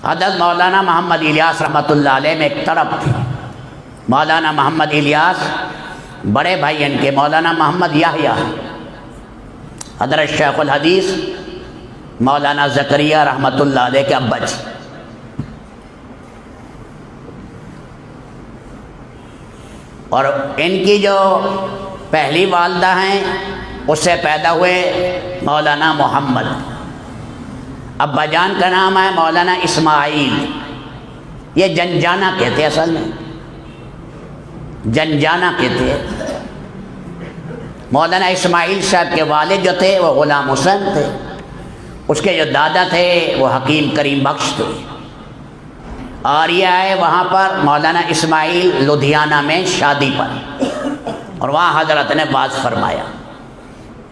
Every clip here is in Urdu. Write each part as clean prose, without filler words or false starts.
حضرت مولانا محمد الیاس رحمۃ اللہ علیہ میں ایک طرف تھی. مولانا محمد الیاس بڑے بھائی ان کے مولانا محمد یحییٰ، حضرت شیخ الحدیث مولانا زکریا رحمۃ اللہ علیہ کے ابا جی. اور ان کی جو پہلی والدہ ہیں اس سے پیدا ہوئے مولانا محمد. ابا جان کا نام ہے مولانا اسماعیل. یہ جنجانہ کہتے ہیں، اصل میں جنجانہ کہتے ہیں. مولانا اسماعیل صاحب کے والد جو تھے وہ غلام حسین تھے. اس کے جو دادا تھے وہ حکیم کریم بخش تھے. اور یہ آئے وہاں پر مولانا اسماعیل لدھیانہ میں شادی پر، اور وہاں حضرت نے باز فرمایا.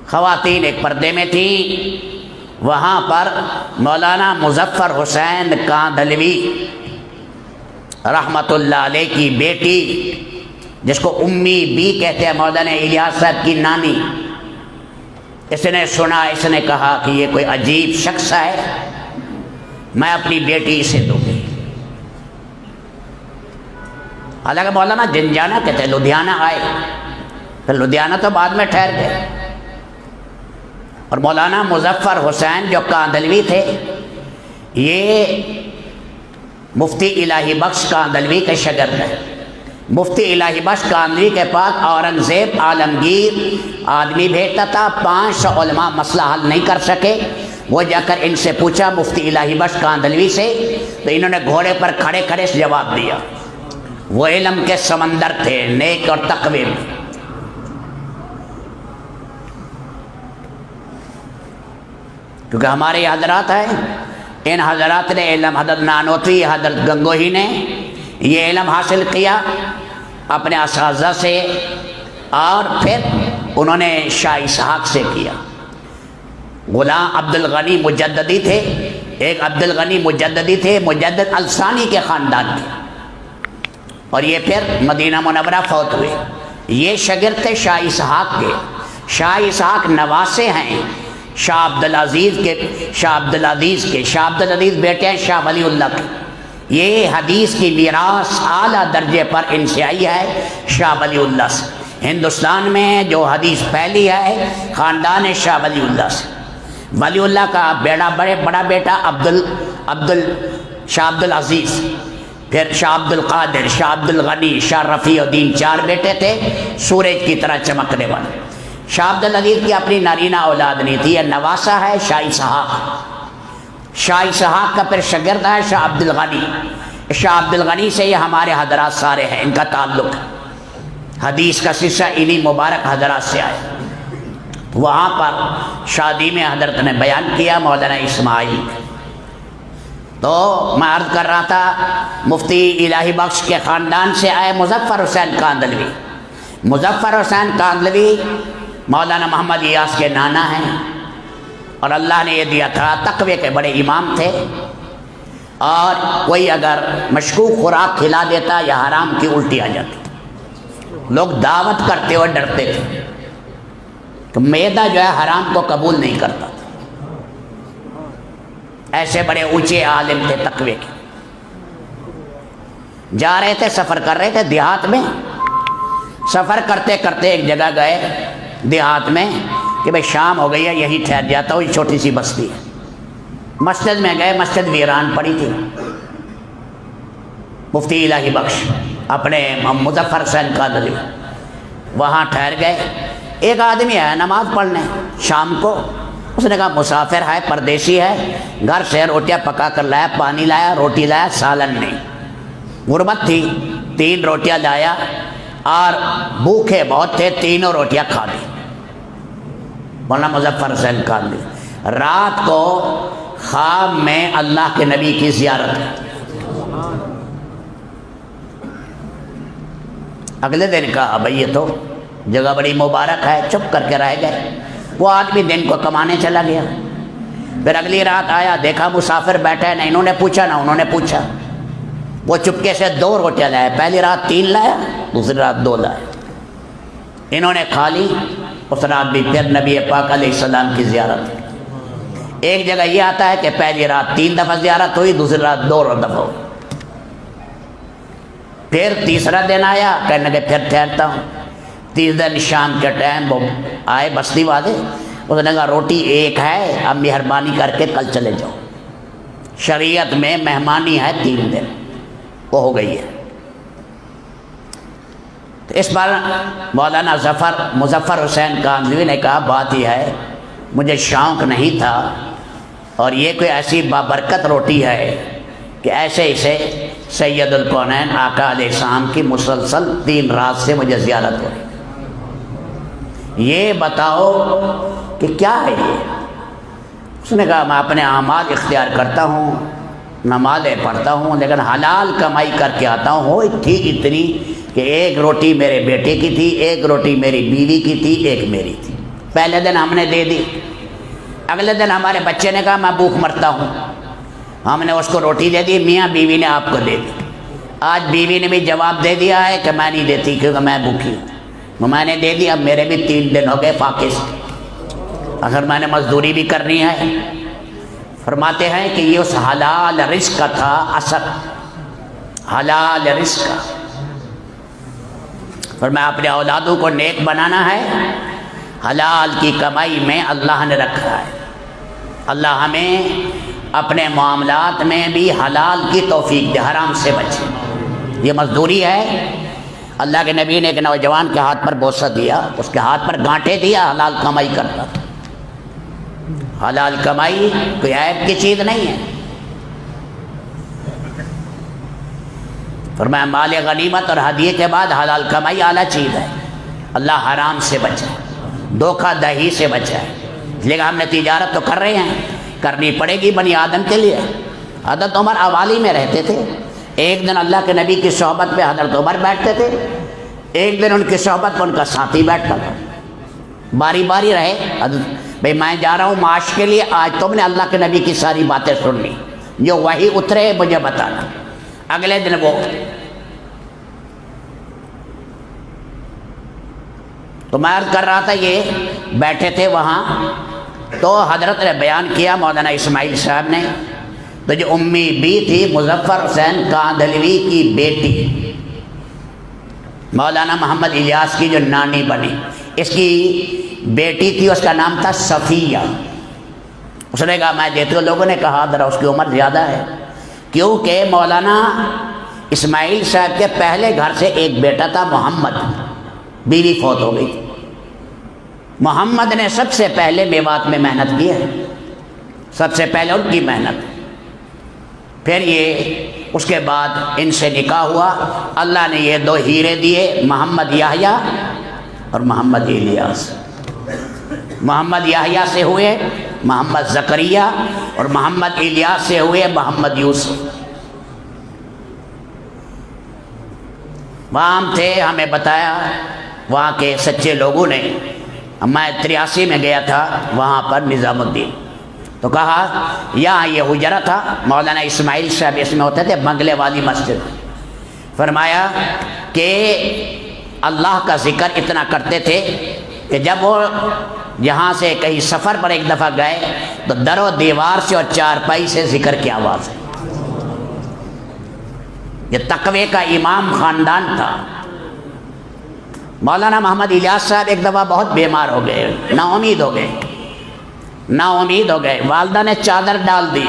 خواتین ایک پردے میں تھیں. وہاں پر مولانا مظفر حسین کاندھلوی رحمۃ اللہ علیہ کی بیٹی، جس کو امی بی کہتے ہیں، مولانا الیاس صاحب کی نانی، اس نے سنا، اس نے کہا کہ یہ کوئی عجیب شخص ہے، میں اپنی بیٹی اسے دوں گی. حالانکہ مولانا جنجانہ کہتے ہیں، لدھیانہ آئے، پھر لدھیانہ تو بعد میں ٹھہر گئے. اور مولانا مظفر حسین جو کاندھلوی تھے، یہ مفتی الہی بخش کاندھلوی کے شاگرد ہیں. مفتی الہی بخش کاندھلوی کے پاس اورنگزیب عالمگیر آدمی بھیجتا تھا. 500 علماء مسئلہ حل نہیں کر سکے. وہ جا کر ان سے پوچھا مفتی الہی بخش کاندھلوی سے، تو انہوں نے گھوڑے پر کھڑے کھڑے سے جواب دیا. وہ علم کے سمندر تھے، نیک اور تقوی میں. کیونکہ ہمارے یہ حضرات ہیں، ان حضرات نے علم، حضرت نانوتوی، حضرت گنگوہی نے یہ علم حاصل کیا اپنے اساتذہ سے، اور پھر انہوں نے شاہ اسحاق سے کیا. غلام عبد الغنی مجددی تھے، ایک عبد الغنی مجددی تھے، مجدد الثانی کے خاندان کے، اور یہ پھر مدینہ منورہ فوت ہوئے. یہ شاگرد تھے شاہ اسحاق کے. شاہ اسحاق نواسے ہیں شاہ عبدالعزیز کے. شاہ عبدالعزیز بیٹے ہیں شاہ ولی اللہ کے. یہ حدیث کی میراث اعلیٰ درجے پر ان سے آئی ہے شاہ ولی اللہ سے. ہندوستان میں جو حدیث پھیلی ہے خاندان شاہ ولی اللہ سے. ولی اللہ کا بڑا بیٹا شاہ عبدالعزیز، پھر شاہ عبد القادر، شاہ عبد الغنی، شاہ رفیع الدین، 4 بیٹے تھے سورج کی طرح چمکنے والے. شاہ عبدالعزیز کی اپنی نارینہ اولاد نہیں تھی. یہ نواسا ہے شاہ اسحاق. شاہ اسحاق کا پھر شاگرد ہے شاہ عبد الغنی. شاہ عبد الغنی سے یہ ہمارے حضرات سارے ہیں، ان کا تعلق ہے. حدیث کا سلسلہ انہی مبارک حضرات سے آئے. وہاں پر شادی میں حضرت نے بیان کیا مولانا اسماعیل. تو میں عرض کر رہا تھا مفتی الہی بخش کے خاندان سے آئے مظفر حسین کاندھلوی. مظفر حسین کاندھلوی مولانا محمد الیاس کے نانا ہیں، اور اللہ نے یہ دیا تھا، تقوی کے بڑے امام تھے. اور کوئی اگر مشکوک خوراک کھلا دیتا یا حرام کی الٹی آ جاتی، لوگ دعوت کرتے ہوئے ڈرتے تھے کہ معدہ جو ہے حرام کو قبول نہیں کرتا. ایسے بڑے اونچے عالم تھے تقوی کے. جا رہے تھے، سفر کر رہے تھے دیہات میں. سفر کرتے کرتے ایک جگہ گئے دیہات میں کہ بھئی شام ہو گئی ہے، یہی ٹھہر جاتا ہوں، یہ چھوٹی سی بستی ہے. مسجد میں گئے، مسجد ویران پڑی تھی. مفتی الہی بخش اپنے مظفر حسین کاندھلوی وہاں ٹھہر گئے. ایک آدمی ہے نماز پڑھنے شام کو. اس نے کہا مسافر ہے، پردیسی ہے، گھر سے روٹیاں پکا کر لایا، پانی لایا، روٹی لایا، سالن نہیں. غربت تھی، 3 روٹیاں لایا، اور بھوکے بہت تھے، 3 روٹیاں کھا لی. مولانا مظفر حسین کاندھلوی رات کو خواب میں اللہ کے نبی کی زیارت. اگلے دن کہا بھئی یہ تو جگہ بڑی مبارک ہے، چپ کر کے رہ گئے. وہ آدمی دن کو کمانے چلا گیا. پھر اگلی رات آیا، دیکھا مسافر بیٹھا ہے، نہ انہوں نے پوچھا نہ انہوں نے پوچھا. وہ چپکے سے 2 روٹیاں لایا. پہلی رات 3 لایا، دوسری رات 2 لایا. انہوں نے کھا لی. اس رات بھی پھر نبی پاک علیہ السلام کی زیارت. ایک جگہ یہ آتا ہے کہ پہلی رات 3 دفعہ زیارت ہوئی، دوسری رات 2 دفعہ ہوئی، پھر تیسرا دن آیا، کہنے لگے پھر ٹھہرتا ہوں۔ تیسرے دن شام کے ٹائم وہ آئے بستی والے، اس نے کہا روٹی ایک ہے، اب مہربانی کر کے کل چلے جاؤ، شریعت میں مہمانی ہے 3 دن، وہ ہو گئی ہے۔ تو اس پر مولانا مظفر حسین کاندھلوی نے کہا بات یہ ہے مجھے شوق نہیں تھا، اور یہ کوئی ایسی بابرکت روٹی ہے کہ ایسے اسے سید الکونین آقا علیہ السلام کی مسلسل 3 رات سے مجھے زیارت ہو رہی، یہ بتاؤ کہ کیا ہے یہ؟ اس نے کہا میں اپنے اعمال اختیار کرتا ہوں، نمازیں پڑھتا ہوں، لیکن حلال کمائی کر کے آتا ہوں، وہ تھی اتنی کہ ایک روٹی میرے بیٹے کی تھی، ایک روٹی میری بیوی کی تھی، ایک میری تھی۔ پہلے دن ہم نے دے دی، اگلے دن ہمارے بچے نے کہا میں بھوک مرتا ہوں، ہم نے اس کو روٹی دے دی، میاں بیوی نے آپ کو دے دی۔ آج بیوی نے بھی جواب دے دیا ہے کہ میں نہیں دیتی کیونکہ میں بھوکی ہوں، میں نے دے دی، اب میرے بھی 3 دن ہو گئے فاقس، اگر میں نے مزدوری بھی کرنی ہے۔ فرماتے ہیں کہ یہ اس حلال رزق کا تھا اثر، حلال رزق کا۔ فرمایا اپنے اولادوں کو نیک بنانا ہے، حلال کی کمائی میں اللہ نے رکھا ہے۔ اللہ ہمیں اپنے معاملات میں بھی حلال کی توفیق دے، حرام سے بچے۔ یہ مزدوری ہے۔ اللہ کے نبی نے ایک نوجوان کے ہاتھ پر بوسہ دیا، اس کے ہاتھ پر گانٹھے دیا، حلال کمائی کرتا تھا۔ حلال کمائی کوئی عیب کی چیز نہیں ہے۔ فرمایا مال غنیمت اور ہدیے کے بعد حلال کمائی اعلیٰ چیز ہے۔ اللہ حرام سے بچائے، دھوکہ دہی سے بچائے۔ لیکن ہم نے تجارت تو کر رہے ہیں، کرنی پڑے گی بنی آدم کے لیے۔ حضرت عمر حوالی میں رہتے تھے، ایک دن اللہ کے نبی کی صحبت میں حضرت عمر بیٹھتے تھے، ایک دن ان کی صحبت میں ان کا ساتھی بیٹھتا تھا، باری باری رہے۔ بھئی میں جا رہا ہوں معاش کے لیے، آج تم نے اللہ کے نبی کی ساری باتیں سن لی، جو وحی اترے مجھے بتانا۔ اگلے دن وہ تو میں عرض کر رہا تھا، یہ بیٹھے تھے وہاں، تو حضرت نے بیان کیا مولانا اسماعیل صاحب نے، تو جو امی بھی تھی مظفر حسین کاندھلوی کی بیٹی، مولانا محمد الیاس کی جو نانی بنی، اس کی بیٹی تھی، اس کا نام تھا صفیہ۔ اس نے کہا میں دیتی ہوں۔ لوگوں نے کہا ذرا اس کی عمر زیادہ ہے، کیونکہ مولانا اسماعیل صاحب کے پہلے گھر سے ایک بیٹا تھا محمد، بیوی فوت ہو گئی۔ محمد نے سب سے پہلے میوات میں محنت کی ہے، سب سے پہلے ان کی محنت، پھر یہ اس کے بعد ان سے نکاح ہوا۔ اللہ نے یہ 2 ہیرے دیے، محمد یحییٰ اور محمد الیاس۔ محمد یحییٰ سے ہوئے محمد زکریا، اور محمد الیاس سے ہوئے محمد یوسف۔ وہاں ہم تھے، ہمیں بتایا وہاں کے سچے لوگوں نے، میں 83 میں گیا تھا وہاں پر نظام الدین، تو کہا یہاں یہ حجرہ تھا، مولانا اسماعیل صاحب اس میں ہوتے تھے، بنگلے والی مسجد۔ فرمایا کہ اللہ کا ذکر اتنا کرتے تھے کہ جب وہ یہاں سے کہیں سفر پر ایک دفعہ گئے تو در و دیوار سے اور چارپائی سے ذکر کی آواز ہے۔ یہ تقوی کا امام خاندان تھا۔ مولانا محمد الیاس صاحب ایک دفعہ بہت بیمار ہو گئے، نا امید ہو گئے، والدہ نے چادر ڈال دی،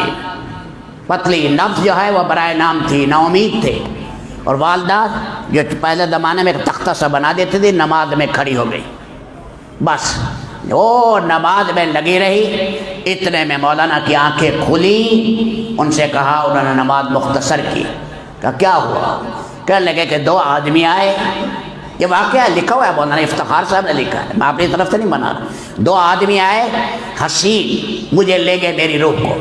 پتلی نفس جو ہے وہ برائے نام تھی، نا امید تھے، اور والدہ جو پہلے زمانے میں تختہ سا بنا دیتی تھی، نماز میں کھڑی ہو گئی، بس وہ نماز میں لگی رہی۔ اتنے میں مولانا کی آنکھیں کھلی، ان سے کہا، انہوں نے نماز مختصر کی، کہا کیا ہوا؟ کہنے لگے کہ 2 آدمی آئے، یہ واقعہ لکھا ہوا ہے، مولانا افتخار صاحب نے لکھا ہے، میں اپنی طرف سے نہیں بنا رہا۔ 2 آدمی آئے حسین، مجھے لے گئے میری روح کو،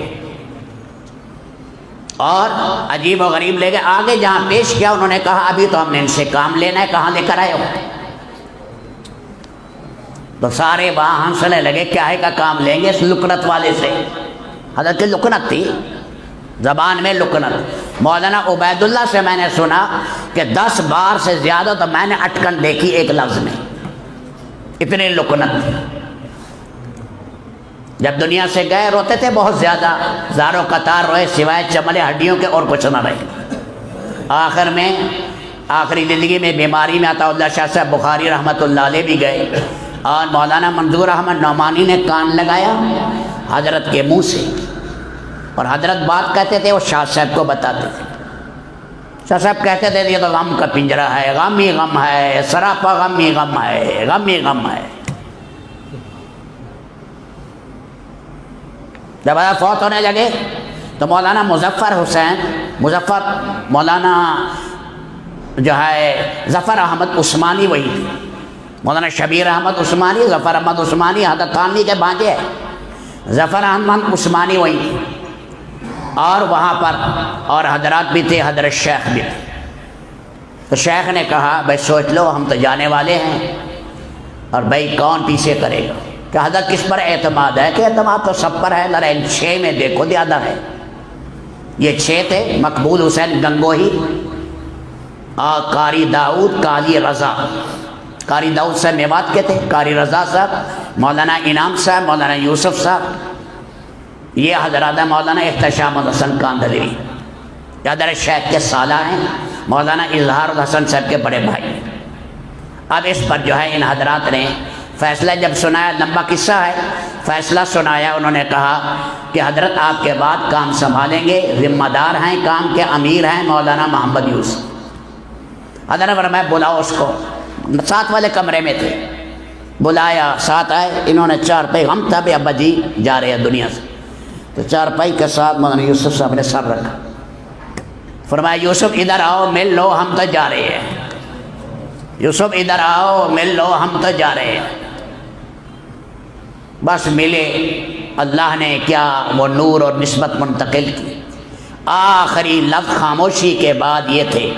اور عجیب و غریب لے گئے۔ آگے جہاں پیش کیا انہوں نے کہا ابھی تو ہم نے ان سے کام لینا ہے، کہاں لے کر آئے ہو؟ تو سارے وہاں ہنسنے لگے، کیا ہے کا کام لیں گے اس لکنت والے سے؟ حضرت کی لکنت تھی، زبان میں لکنت۔ مولانا عبید اللہ سے میں نے سنا کہ 10 بار سے زیادہ تو میں نے اٹکن دیکھی ایک لفظ میں، اتنی لکنت تھی۔ جب دنیا سے گئے روتے تھے بہت زیادہ، زاروں قطار روئے سوائے چمڑے ہڈیوں کے اور کچھ نہ رہے۔ آخر میں آخری زندگی میں بیماری میں عطا اللہ شاہ صاحب بخاری رحمۃ اللہ علیہ بھی گئے، اور مولانا منظور احمد نعمانی نے کان لگایا حضرت کے منہ سے، اور حضرت بات کہتے تھے وہ شاہ صاحب کو بتاتے تھے۔ شاہ صاحب کہتے تھے یہ تو غم کا پنجرہ ہے، غم ہی غم ہے، سراپا غم ہی غم ہے، غم ہی غم ہے۔ جب فوت ہونے لگے تو مولانا مولانا جو ہے ظفر احمد عثمانی وہی تھے، مولانا شبیر احمد عثمانی، ظفر احمد عثمانی حضرت تھانوی کے بھانجے ہیں، ظفر احمد عثمانی وہی تھے، اور وہاں پر اور حضرات بھی تھے، حضرت شیخ بھی تھے۔ تو شیخ نے کہا بھائی سوچ لو ہم تو جانے والے ہیں، اور بھائی کون پیچھے کرے گا؟ کہ حضرت کس پر اعتماد ہے؟ کہ اعتماد تو سب پر ہے، ذرا ان 6 میں دیکھو زیادہ ہے۔ یہ 6 تھے، مقبول حسین گنگوہی، اور قاری داؤد، قاضی رضا۔ قاری داؤد صاحب میوات کے تھے، قاری رضا صاحب، مولانا انعام صاحب، مولانا یوسف صاحب، یہ حضرات مولانا احتشام الحسن کاندھلوی، یہ حضرت شیخ کے سالہ ہیں، مولانا اظہار الحسن صاحب کے بڑے بھائی۔ اب اس پر جو ہے ان حضرات نے فیصلہ جب سنایا، لمبا قصہ ہے، فیصلہ سنایا، انہوں نے کہا کہ حضرت آپ کے بعد کام سنبھالیں گے، ذمہ دار ہیں کام کے، امیر ہیں مولانا محمد یوسف۔ حضرت نے فرمایا بلاؤ اس کو، ساتھ والے کمرے میں تھے، بلایا، ساتھ آئے، انہوں نے 4 پائی، ہم تھا بھی ابا جی جا رہے ہیں دنیا سے، تو 4 پائی کے ساتھ مولانا یوسف صاحب نے سر رکھا، فرمایا یوسف ادھر آؤ مل لو، ہم تو جا رہے ہیں، یوسف ادھر آؤ مل لو، ہم تو جا رہے ہیں۔ بس ملے، اللہ نے کیا وہ نور اور نسبت منتقل کی۔ آخری لفظ خاموشی کے بعد یہ تھے،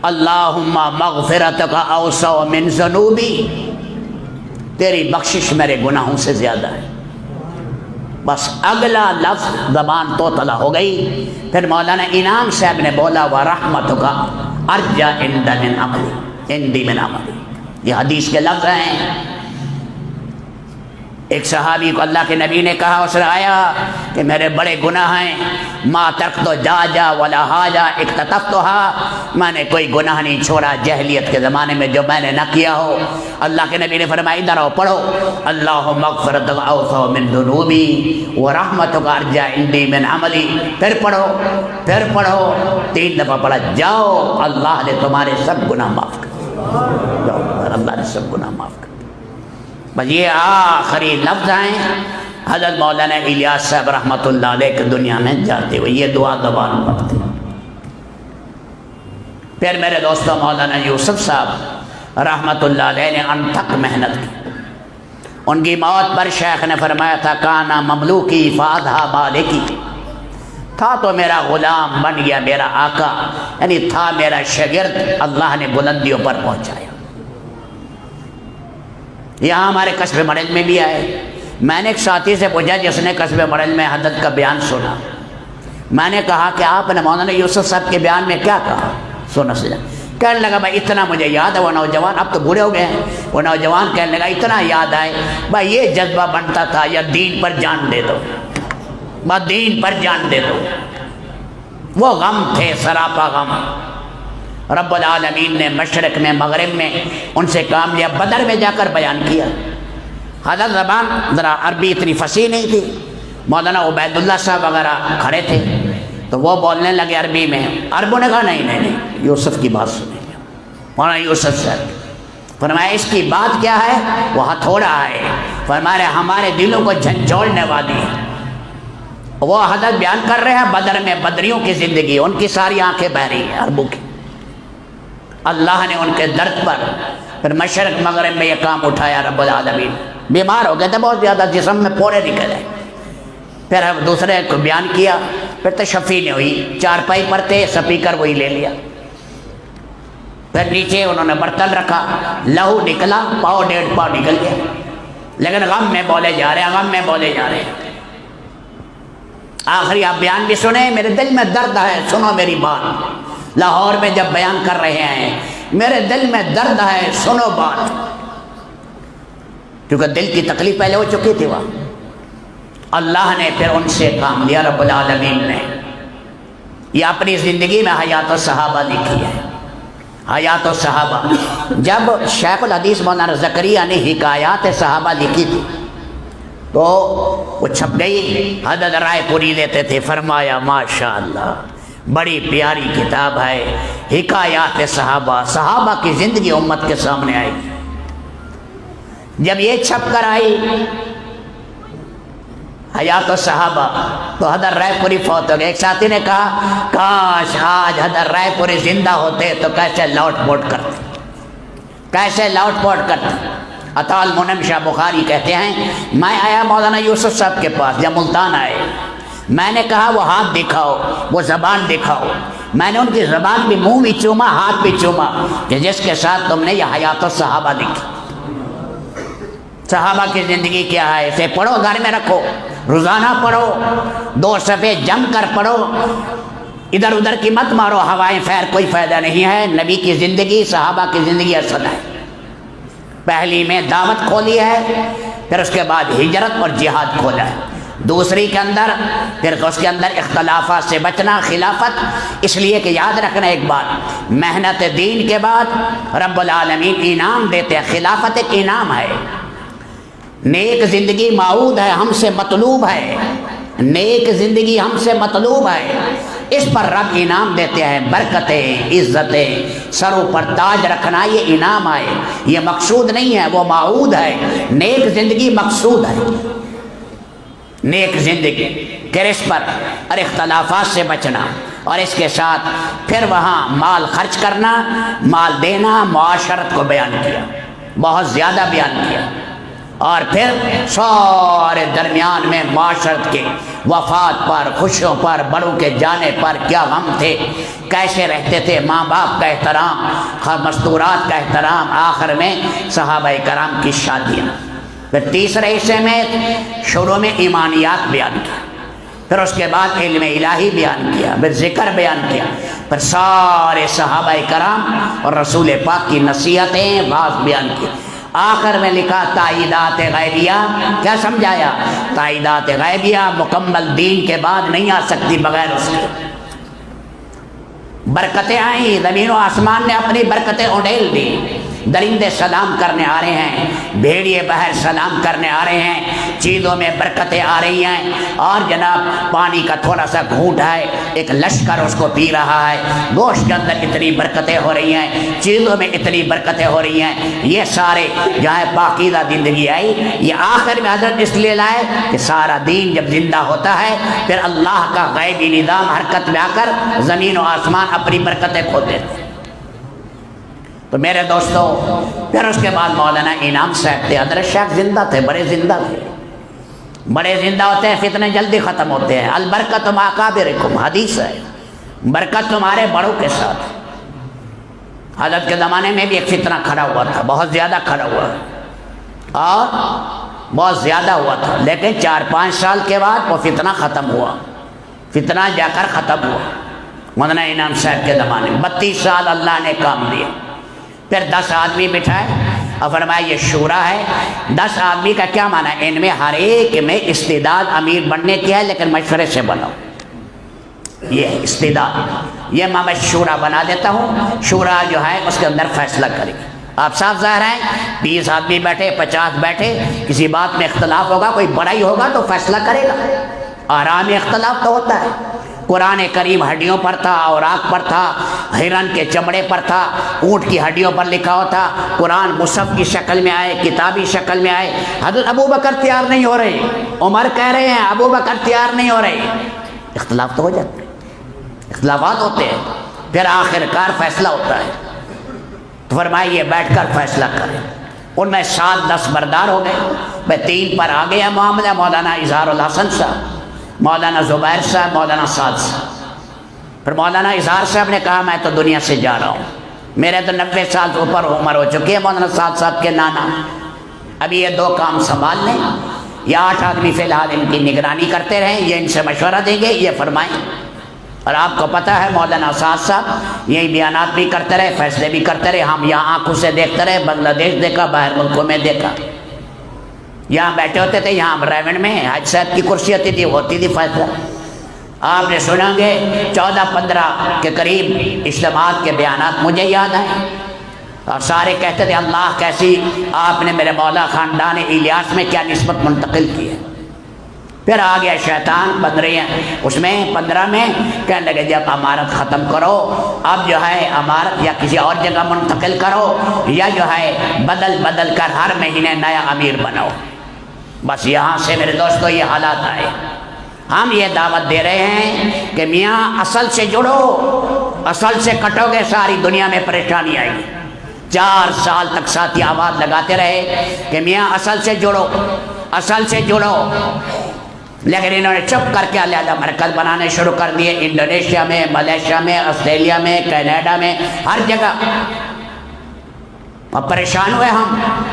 اللہم مغفرتک اوسع من ذنوبی، تیری بخشش میرے گناہوں سے زیادہ ہے۔ بس اگلا لفظ زبان توتلا ہو گئی۔ پھر مولانا انعام صاحب نے بولا وَرَحْمَتُكَ أَرْجَى عِندِي مِنْ عَمَلِي، یہ حدیث کے لفظ ہیں۔ ایک صحابی کو اللہ کے نبی نے کہا، اس نے آیا کہ میرے بڑے گناہ ہیں، ما ترکت جاجا ولا حاجا اکتتفتھا، میں نے کوئی گناہ نہیں چھوڑا جاہلیت کے زمانے میں جو میں نے نہ کیا ہو۔ اللہ کے نبی نے فرمایا ادھر آؤ پڑھو، اللہم مغفرتک اوسع من ذنوبی ورحمتک ارجع عندی من عملی۔ پھر پڑھو 3 دفعہ پڑھا، جاؤ اللہ نے تمہارے سب گناہ معاف کر، جاؤ اللہ نے سب گناہ معاف کر۔ بس یہ آخری لفظ ہیں حضرت مولانا الیاس صاحب رحمۃ اللہ علیہ کے دنیا میں جاتے ہوئے، یہ دعا زبان پر تھی۔ پھر میرے دوستوں مولانا یوسف صاحب رحمۃ اللہ علیہ نے انتھک محنت کی۔ ان کی موت پر شیخ نے فرمایا تھا کانا مملوکی فاضحا مالکی، تھا تو میرا غلام بن گیا میرا آقا، یعنی تھا میرا شاگرد، اللہ نے بلندیوں پر پہنچایا۔ یہاں ہمارے قصب مڑل میں بھی آئے، میں نے ایک ساتھی سے پوچھا جس نے قصب مڑل میں حضرت کا بیان سنا، میں نے کہا کہ آپ نے مولانا یوسف صاحب کے بیان میں کیا کہا؟ سنا سنا کہنے لگا بھائی اتنا مجھے یاد ہے، وہ نوجوان اب تو بوڑھے ہو گئے ہیں، وہ نوجوان کہنے لگا اتنا یاد آئے بھائی یہ جذبہ بنتا تھا یا دین پر جان دے دو، بس دین پر جان دے دو۔ وہ غم تھے، سراپا غم۔ رب العالمین نے مشرق میں مغرب میں ان سے کام لیا، بدر میں جا کر بیان کیا۔ حضرت زبان ذرا عربی اتنی فصیح نہیں تھی، مولانا عبید اللہ صاحب وغیرہ کھڑے تھے تو وہ بولنے لگے عربی میں، عربوں نے کہا نہیں یوسف کی بات سنیں گے۔ مولانا یوسف صاحب فرمایا اس کی بات کیا ہے؟ وہ ہتھوڑا ہے، فرمایا ہمارے دلوں کو جھنجھوڑنے والی ہے۔ وہ حضرت بیان کر رہے ہیں بدر میں بدریوں کی زندگی، ان کی ساری آنکھیں بہ رہی ہیں عربوں کی۔ اللہ نے ان کے درد پر پھر مشرق مغرب میں یہ کام اٹھایا۔ رب العالمین بیمار ہو گئے تھے بہت زیادہ، جسم میں پورے نکلے، پھر دوسرے کو بیان کیا، پھر تشفی نہیں ہوئی، 4 پائی پر تھے، سپیکر وہی لے لیا، پھر نیچے انہوں نے برتن رکھا، لہو نکلا، پاؤ 1.5 پاؤ نکل گیا، لیکن غم میں بولے جا رہے ہیں، غم میں بولے جا رہے ہیں۔ آخری آپ بیان بھی سنیں، میرے دل میں درد ہے، سنو میری بات۔ لاہور میں جب بیان کر رہے ہیں میرے دل میں درد ہے، سنو بات، کیونکہ دل کی تکلیف پہلے ہو چکی تھی وہاں۔ اللہ نے پھر ان سے کام لیا رب العالمین نے. یہ اپنی زندگی میں حیات الصحابہ لکھی ہے. حیات الصحابہ جب شیخ الحدیث مولانا زکریا نے حکایات صحابہ لکھی تھی تو وہ چھپ گئی. حضرت رائے پوری لیتے تھے. فرمایا ماشاءاللہ بڑی پیاری کتاب ہے حکایات صحابہ. صحابہ کی زندگی امت کے سامنے آئی. جب یہ چھپ کر آئی حیات الصحابہ تو حضرت رائے پوری فوت ہو گئے. ایک ساتھی نے کہا کاش آج حضرت رائے پوری زندہ ہوتے تو کیسے لوٹ پوٹ کرتے, کیسے لوٹ پوٹ کرتے. عطا المنعم شاہ بخاری کہتے ہیں میں آیا مولانا یوسف صاحب کے پاس جب ملتان آئے. میں نے کہا وہ ہاتھ دکھاؤ, وہ زبان دکھاؤ. میں نے ان کی زبان بھی منہ بھی چوما, ہاتھ بھی چوما کہ جس کے ساتھ تم نے یہ حیات الصحابہ لکھی. صحابہ کی زندگی کیا ہے اسے پڑھو, گھر میں رکھو, روزانہ پڑھو, 2 صفحے جم کر پڑھو. ادھر ادھر کی مت مارو ہوائیں خیر, کوئی فائدہ نہیں ہے. نبی کی زندگی صحابہ کی زندگی اصل ہے. پہلی میں دعوت کھولی ہے, پھر اس کے بعد ہجرت اور جہاد کھولا ہے. دوسری کے اندر پھر اس کے اندر اختلافات سے بچنا, خلافت. اس لیے کہ یاد رکھنا ایک بات, محنت دین کے بعد رب العالمین انعام دیتے ہیں. خلافت ایک انعام ہے. نیک زندگی معود ہے, ہم سے مطلوب ہے. نیک زندگی ہم سے مطلوب ہے. اس پر رب انعام دیتے ہیں. برکتیں, عزتیں, سروں پر تاج رکھنا یہ انعام ہے. یہ مقصود نہیں ہے, وہ معود ہے. نیک زندگی مقصود ہے. نیک زندگی پھر اس پر اور اختلافات سے بچنا, اور اس کے ساتھ پھر وہاں مال خرچ کرنا, مال دینا, معاشرت کو بیان کیا, بہت زیادہ بیان کیا. اور پھر سارے درمیان میں معاشرت کے وفات پر, خوشیوں پر, بڑوں کے جانے پر کیا غم تھے, کیسے رہتے تھے, ماں باپ کا احترام, مستورات کا احترام, آخر میں صحابہ کرام کی شادیاں. پھر تیسرے حصے میں شروع میں ایمانیات بیان کیا, پھر اس کے بعد علم الہی بیان کیا, پھر ذکر بیان کیا, پھر سارے صحابہ کرام اور رسول پاک کی نصیحتیں بات بیان کی. آخر میں لکھا تائیدات غیبیہ. کیا سمجھایا؟ تائیدات غیبیہ مکمل دین کے بعد نہیں آ سکتی بغیر اس کے. برکتیں آئیں, زمین و آسمان نے اپنی برکتیں اڈیل دی. درندے سلام کرنے آ رہے ہیں, بھیڑیے بہر سلام کرنے آ رہے ہیں, چیزوں میں برکتیں آ رہی ہیں. اور جناب پانی کا تھوڑا سا گھونٹ ہے, ایک لشکر اس کو پی رہا ہے. گوشت کے اندر اتنی برکتیں ہو رہی ہیں, چیزوں میں اتنی برکتیں ہو رہی ہیں. یہ سارے جہاں پاکیزہ زندگی آئی, یہ آخر میں حضرت اس لیے لائے کہ سارا دین جب زندہ ہوتا ہے پھر اللہ کا غیبی نظام حرکت میں آ کر زمین و آسمان اپنی برکتیں کھو دیتے. تو میرے دوستو پھر اس کے بعد مولانا انعام صاحب تھے. حضرت شیخ زندہ تھے, بڑے زندہ تھے. بڑے زندہ ہوتے ہیں فتنے جلدی ختم ہوتے ہیں. البرکت مع اکابرکم, حدیث ہے, برکت تمہارے بڑوں کے ساتھ. حضرت کے زمانے میں بھی ایک فتنہ کھڑا ہوا تھا, بہت زیادہ کھڑا ہوا اور بہت زیادہ ہوا تھا, لیکن 4-5 سال کے بعد وہ فتنہ ختم ہوا. فتنہ جا کر ختم ہوا مولانا انعام صاحب کے زمانے میں. 32 سال اللہ نے کام دیا. پھر 10 آدمی بٹھائے اور فرمایا یہ شورا ہے. 10 آدمی کا کیا معنی ہے؟ ان میں ہر ایک میں استعداد امیر بننے کی ہے, لیکن مشورے سے بنو. یہ استعداد, یہ میں شورا بنا دیتا ہوں. شورا جو ہے اس کے اندر فیصلہ کرے گی. آپ صاف ظاہر ہیں 20 آدمی بیٹھے, 50 بیٹھے, کسی بات میں اختلاف ہوگا, کوئی بڑائی ہوگا تو فیصلہ کرے گا. آرام اختلاف تو ہوتا ہے. قرآن کریم ہڈیوں پر تھا, اوراق پر تھا, ہرن کے چمڑے پر تھا, اونٹ کی ہڈیوں پر لکھا ہوا تھا. قرآن مصحف کی شکل میں آئے, کتابی شکل میں آئے. حضرت ابو بکر تیار نہیں ہو رہے, عمر کہہ رہے ہیں ابو بکر تیار نہیں ہو رہے. اختلاف تو ہو جاتے, اختلافات ہوتے ہیں, پھر آخر کار فیصلہ ہوتا ہے. تو فرمایا یہ بیٹھ کر فیصلہ کریں. ان میں 7-10 بردار ہو گئے. میں 3 پر آ گیا معاملہ, مولانا اظہار الحسن صاحب, مولانا زبیر صاحب, مولانا سعد صاحب. پھر مولانا اظہار صاحب نے کہا میں تو دنیا سے جا رہا ہوں, میرے تو 90 سال اوپر عمر ہو چکی ہے. مولانا سعد صاحب کے نانا ابھی یہ 2 کام سنبھال لیں, یا 8 آدمی فی الحال ان کی نگرانی کرتے رہیں, یہ ان سے مشورہ دیں گے, یہ فرمائیں. اور آپ کو پتہ ہے مولانا سعد صاحب یہی بیانات بھی کرتے رہے, فیصلے بھی کرتے رہے. ہم یہاں آنکھوں سے دیکھتے رہے, بنگلہ دیش دیکھا, باہر ملکوں میں دیکھا. یہاں بیٹھے ہوتے تھے، یہاں ریونڈ میں حج صاحب کی کرسی ہوتی تھی فیصلہ. آپ نے سنا گے 14-15 کے قریب اجتماعات کے بیانات مجھے یاد آئے، اور سارے کہتے تھے اللہ کیسی آپ نے میرے مولا خاندان الیاس میں کیا نسبت منتقل کی ہے. پھر آ گیا شیطان 15 میں کہنے لگے جب امارت ختم کرو، اب جو ہے امارت یا کسی اور جگہ منتقل کرو، یا جو ہے بدل کر ہر مہینے نیا امیر بناؤ. بس یہاں سے میرے دوستو یہ حالات آئے. ہم یہ دعوت دے رہے ہیں کہ میاں اصل سے جڑو، اصل سے کٹو گے ساری دنیا میں پریشانی آئے گی. 4 سال تک ساتھی آواز لگاتے رہے کہ میاں اصل سے جڑو، اصل سے جڑو، لیکن انہوں نے چپ کر کے علیحدہ مرکز بنانے شروع کر دیے، انڈونیشیا میں، ملیشیا میں، آسٹریلیا میں، کینیڈا میں، ہر جگہ. اب پریشان ہوئے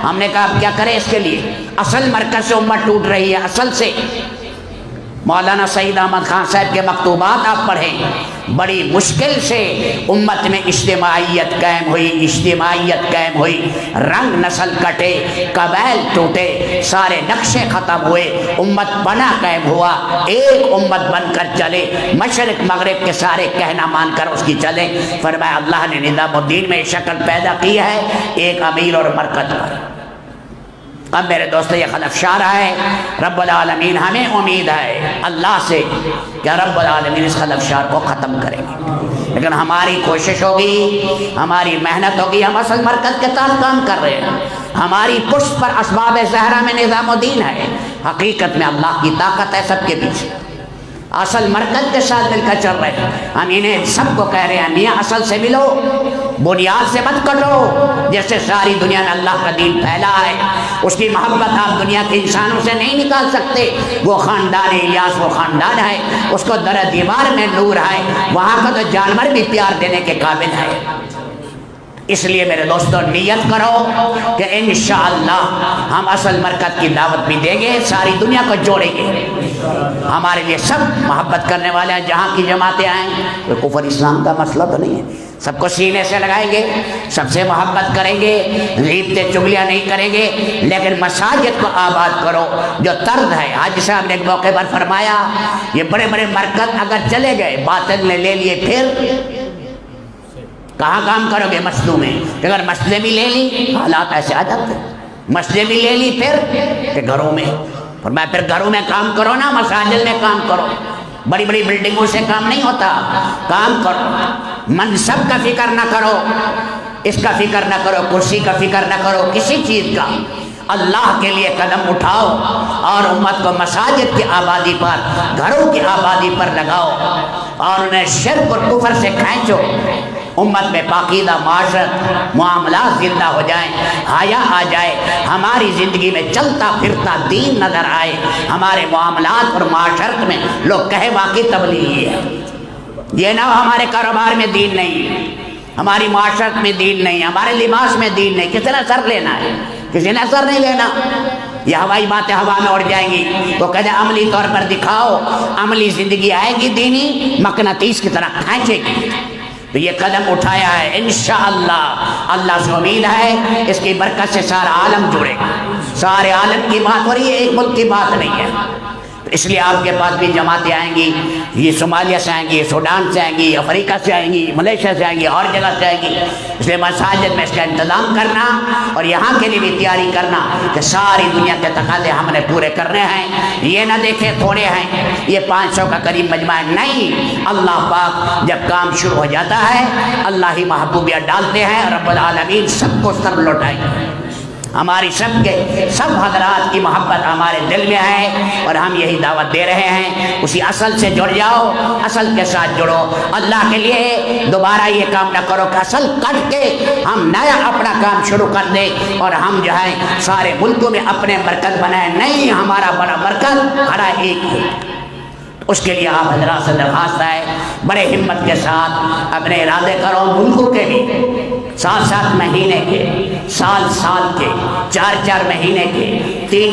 ہم نے کہا اب کیا کریں اس کے لیے. اصل مرکز سے امت ٹوٹ رہی ہے اصل سے. مولانا سعید احمد خان صاحب کے مکتوبات آپ پڑھیں، بڑی مشکل سے امت میں اجتماعیت قائم ہوئی، رنگ نسل کٹے، قبائل ٹوٹے، سارے نقشے ختم ہوئے، امت بنا قائم ہوا، ایک امت بن کر چلے، مشرق مغرب کے سارے کہنا مان کر اس کی چلے. فرمایا اللہ نے نظام الدین میں شکل پیدا کی ہے ایک امیر اور مرکز پر. اب میرے دوستو یہ خلفشار ہے، رب العالمین ہمیں امید ہے اللہ سے کہ رب العالمین اس خلفشار کو ختم کریں گے، لیکن ہماری کوشش ہوگی، ہماری محنت ہوگی. ہم اصل مرکز کے ساتھ کام کر رہے ہیں، ہماری پشت پر اسباب زہرا میں نظام الدین ہے، حقیقت میں اللہ کی طاقت ہے سب کے پیچھے. اصل مرکز کے ساتھ مل کر چل رہے ہیں. ہم انہیں سب کو کہہ رہے ہیں میاں اصل سے ملو، بنیاد سے مت کٹو. جیسے ساری دنیا میں اللہ کا دین پھیلا ہے، اس کی محبت آپ دنیا کے انسانوں سے نہیں نکال سکتے. وہ خاندان الیاس وہ خاندان ہے، اس کو در دیوار میں نور ہے، وہاں کا تو جانور بھی پیار دینے کے قابل ہے. اس لیے میرے دوستوں نیت کرو کہ انشاءاللہ ہم اصل مرکز کی دعوت بھی دیں گے، ساری دنیا کو جوڑیں گے. ہمارے لیے سب محبت کرنے والے ہیں، جہاں کی جماعتیں آئیں. کوئی کفر اسلام کا مسئلہ تو نہیں ہے، سب کو سینے سے لگائیں گے، سب سے محبت کریں گے، غیبتیں چگلیاں نہیں کریں گے، لیکن مساجد کو آباد کرو. جو طرز ہے حاجی صاحب نے ایک موقع پر فرمایا، یہ بڑے بڑے مرکز اگر چلے گئے باطل نے لے لیے، پھر کہاں کام کرو گے؟ مسجدوں میں. اگر مسجدیں بھی لے لی حالات ایسے آ جاتے ہیں. مسجدیں بھی لے لی پھر کہ گھروں میں، اور میں پھر گھروں میں کام کرو نا، مساجد میں کام کرو. بڑی بڑی بلڈنگوں سے کام نہیں ہوتا، کام کرو. منصب کا فکر نہ کرو، اس کا فکر نہ کرو، کرسی کا فکر نہ کرو، کسی چیز کا. اللہ کے لیے قدم اٹھاؤ اور امت کو مساجد کی آبادی پر، گھروں کی آبادی پر لگاؤ، اور انہیں شرک اور کفر سے کھینچو. امت میں پاکیزہ معاشرت، معاملات زندہ ہو جائیں، حیا آ جائے، ہماری زندگی میں چلتا پھرتا دین نظر آئے. ہمارے معاملات اور معاشرت میں لوگ کہے واقعی تبلیغی ہے. یہ نہ ہو ہمارے کاروبار میں دین نہیں، ہماری معاشرت میں دین نہیں، ہمارے لباس میں دین نہیں. کسی نے سر لینا ہے؟ کسی نے سر نہیں لینا. یہ ہوائی باتیں ہوا میں اڑ جائیں گی. وہ کہتے ہیں عملی طور پر دکھاؤ، عملی زندگی آئے گی دینی، مقناطیس کی طرح کھینچے گی. تو یہ قدم اٹھایا ہے انشاءاللہ، اللہ سے امید ہے اس کی برکت سے سارا عالم جڑے گا. سارے عالم کی بات ہو رہی ہے، ایک ملک کی بات نہیں ہے. اس لیے آپ کے پاس بھی جماعتیں آئیں گی، یہ صومالیہ سے آئیں گی، سوڈان سے آئیں گی، افریقہ سے آئیں گی، ملیشیا سے آئیں گی، اور جگہ سے آئیں گی. اس لیے مساجد میں اس کا انتظام کرنا اور یہاں کے لیے بھی تیاری کرنا کہ ساری دنیا کے تقاضے ہم نے پورے کرنے ہیں. یہ نہ دیکھیں تھوڑے ہیں، یہ 500 کا قریب مجمع نہیں. اللہ پاک جب کام شروع ہو جاتا ہے اللہ ہی محبوبیت ڈالتے ہیں. رب العالمین سب کو سر لوٹائیں. ہماری سب حضرات کی محبت ہمارے دل میں ہے، اور ہم یہی دعوت دے رہے ہیں اسی اصل سے جڑ جاؤ، اصل کے ساتھ جڑو. اللہ کے لیے دوبارہ یہ کام نہ کرو کہ اصل کٹ کے ہم نیا اپنا کام شروع کر دیں اور ہم جو ہے سارے ملکوں میں اپنے مرکز بنائیں. نہیں، ہمارا بڑا مرکز ہمارا ایک ہے. اس کے لیے آپ حضرات سے درخواست ہے بڑے ہمت کے ساتھ اپنے ارادے کرو، ملکوں کے بھی 7 مہینے کے، سال کے، 4 مہینے کے، 3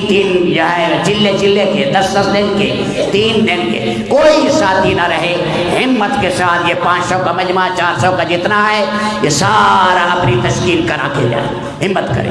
جو ہے چلے کے، 10 دن کے، 3 دن کے. کوئی ساتھی نہ رہے، ہمت کے ساتھ یہ 500 کا مجمع، 400 کا جتنا ہے، یہ سارا اپنی تشکیل کرا کے جائے. ہمت کرے.